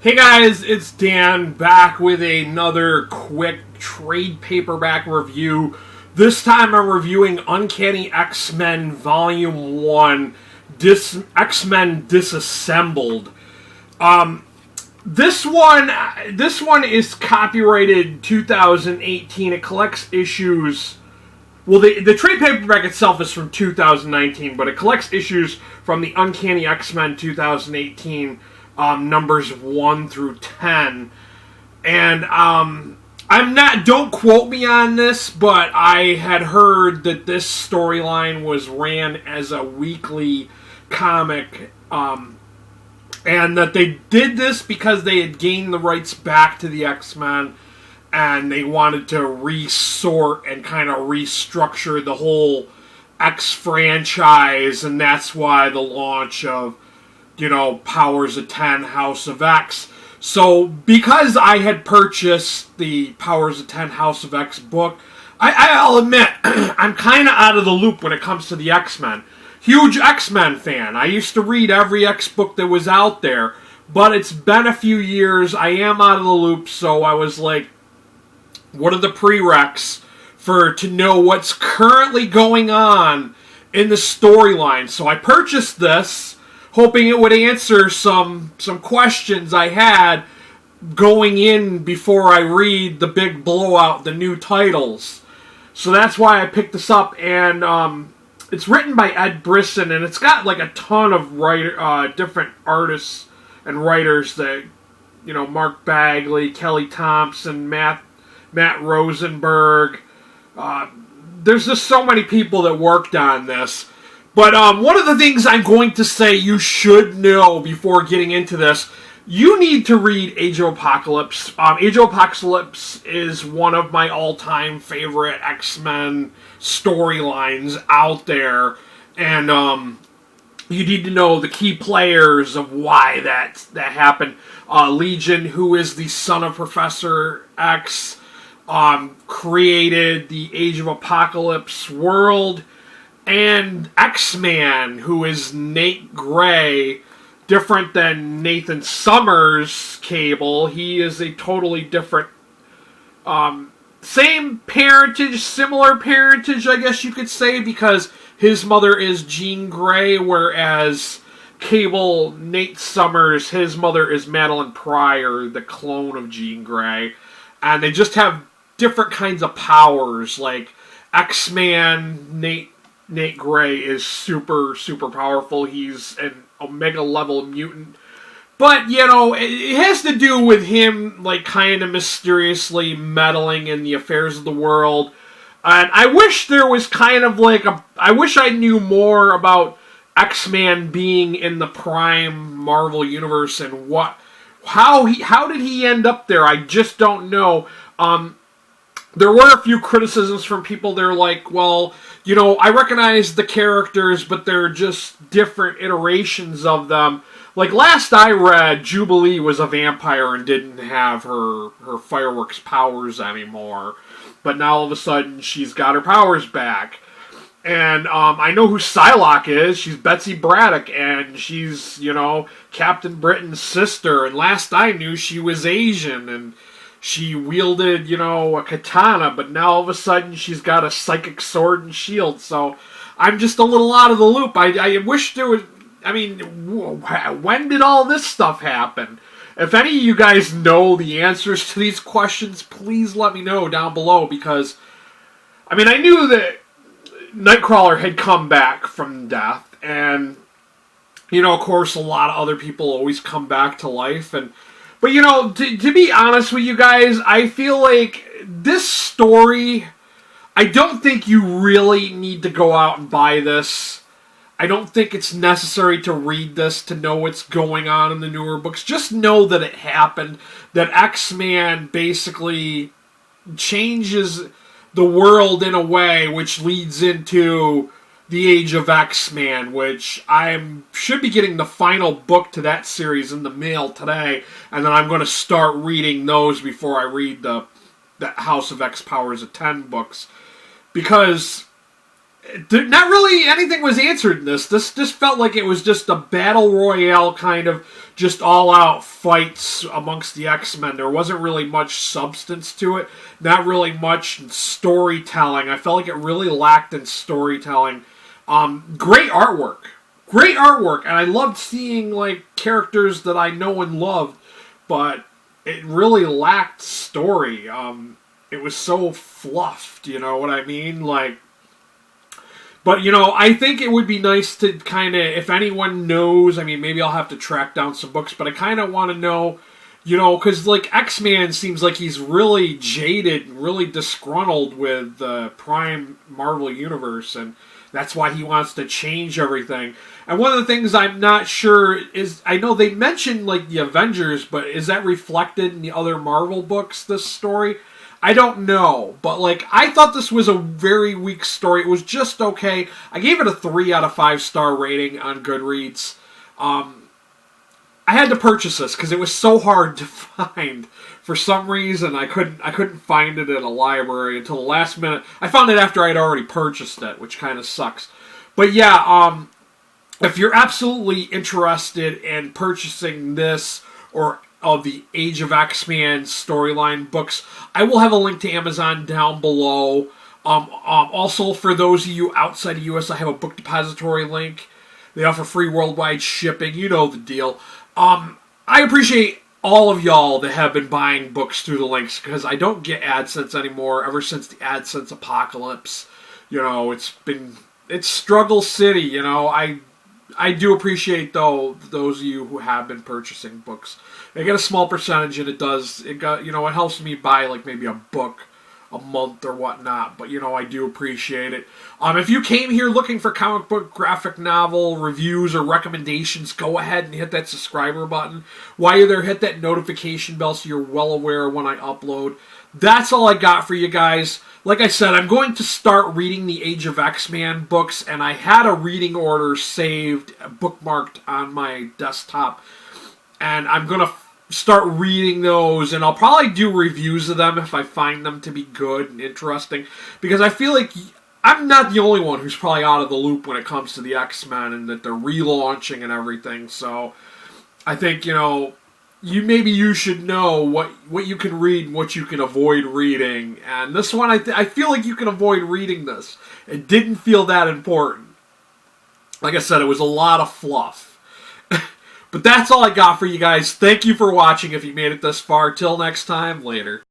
Hey guys, it's Dan back with another quick trade paperback review. This time I'm reviewing Uncanny X-Men Volume 1, X-Men Disassembled. This one is copyrighted 2018. It collects issues. Well, the trade paperback itself is from 2019, but it collects issues from the Uncanny X-Men 2018 numbers 1 through 10. And don't quote me on this, but I had heard that this storyline was ran as a weekly comic, and that they did this because they had gained the rights back to the X-Men, and they wanted to resort and kind of restructure the whole X franchise, and that's why the launch of, Powers of 10, House of X. So, because I had purchased the Powers of 10, House of X book, I'll admit, I'm kind of out of the loop when it comes to the X-Men. Huge X-Men fan. I used to read every X book that was out there, but it's been a few years. I am out of the loop, so I was like, what are the prereqs to know what's currently going on in the storyline? So I purchased this, hoping it would answer some questions I had going in before I read the big blowout, the new titles. So that's why I picked this up, and it's written by Ed Brisson, and it's got like a ton of different artists and writers that, Mark Bagley, Kelly Thompson, Matt Rosenberg. There's just so many people that worked on this. But one of the things I'm going to say you should know before getting into this, you need to read Age of Apocalypse. Age of Apocalypse is one of my all-time favorite X-Men storylines out there. And you need to know the key players of why that happened. Legion, who is the son of Professor X, created the Age of Apocalypse world. And X-Man, who is Nate Gray, different than Nathan Summers' Cable. He is a totally different, same parentage, similar parentage, I guess you could say, because his mother is Jean Grey, whereas Cable, Nate Summers, his mother is Madeline Pryor, the clone of Jean Grey. And they just have different kinds of powers, like X-Man, Nate Gray is super, super powerful. He's an Omega-level mutant. But, it has to do with him, like, kind of mysteriously meddling in the affairs of the world. And I wish there was kind of like I wish I knew more about X-Man being in the Prime Marvel Universe and how did he end up there? I just don't know. There were a few criticisms from people. They're like, well, I recognize the characters, but they're just different iterations of them. Like, last I read, Jubilee was a vampire and didn't have her fireworks powers anymore. But now all of a sudden, she's got her powers back. And I know who Psylocke is. She's Betsy Braddock, and she's, Captain Britain's sister. And last I knew, she was Asian, and she wielded, a katana, but now all of a sudden she's got a psychic sword and shield. So I'm just a little out of the loop. I wish there was... when did all this stuff happen? If any of you guys know the answers to these questions, please let me know down below, because, I knew that Nightcrawler had come back from death, and, of course, a lot of other people always come back to life, but, to be honest with you guys, I feel like this story, I don't think you really need to go out and buy this. I don't think it's necessary to read this to know what's going on in the newer books. Just know that it happened, that X-Man basically changes the world in a way which leads into the Age of X-Man, which I should be getting the final book to that series in the mail today, and then I'm going to start reading those before I read the House of X Powers of 10 books, because not really anything was answered in this. This felt like it was just a battle royale kind of, just all-out fights amongst the X-Men. There wasn't really much substance to it, not really much storytelling. I felt like it really lacked in storytelling. Great artwork. Great artwork, and I loved seeing, like, characters that I know and loved, but it really lacked story. It was so fluffed, you know what I mean? Like, but, you know, I think it would be nice to kind of, if anyone knows, I mean, maybe I'll have to track down some books, but I kind of want to know, you know, because, like, X-Man seems like he's really jaded, really disgruntled with the Prime Marvel Universe, and that's why he wants to change everything. And one of the things I'm not sure is, I know they mentioned, like, the Avengers, but is that reflected in the other Marvel books, this story? I don't know, but, like, I thought this was a very weak story. It was just okay. I gave it a 3 out of 5 star rating on Goodreads. I had to purchase this because it was so hard to find. For some reason, I couldn't find it in a library until the last minute. I found it after I'd already purchased it, which kind of sucks. But yeah, if you're absolutely interested in purchasing this or of the Age of X-Man storyline books, I will have a link to Amazon down below. Also, for those of you outside the U.S., I have a book depository link. They offer free worldwide shipping. You know the deal. I appreciate all of y'all that have been buying books through the links, because I don't get AdSense anymore ever since the AdSense apocalypse. You know, it's struggle city, you know. I do appreciate, though, those of you who have been purchasing books. I get a small percentage, and it helps me buy, like, maybe a book a month or whatnot, but, you know, I do appreciate it. If you came here looking for comic book, graphic novel reviews or recommendations, go ahead and hit that subscriber button. While you're there, hit that notification bell so you're well aware when I upload. That's all I got for you guys. Like I said, I'm going to start reading the Age of X-Man books, and I had a reading order saved, bookmarked on my desktop, and I'm going to start reading those, and I'll probably do reviews of them if I find them to be good and interesting, because I feel like I'm not the only one who's probably out of the loop when it comes to the X-Men and that they're relaunching and everything. So I think, you know, you should know what you can read and what you can avoid reading. And this one, I feel like you can avoid reading this. It didn't feel that important. Like I said, it was a lot of fluff. But that's all I got for you guys. Thank you for watching if you made it this far. Till next time, later.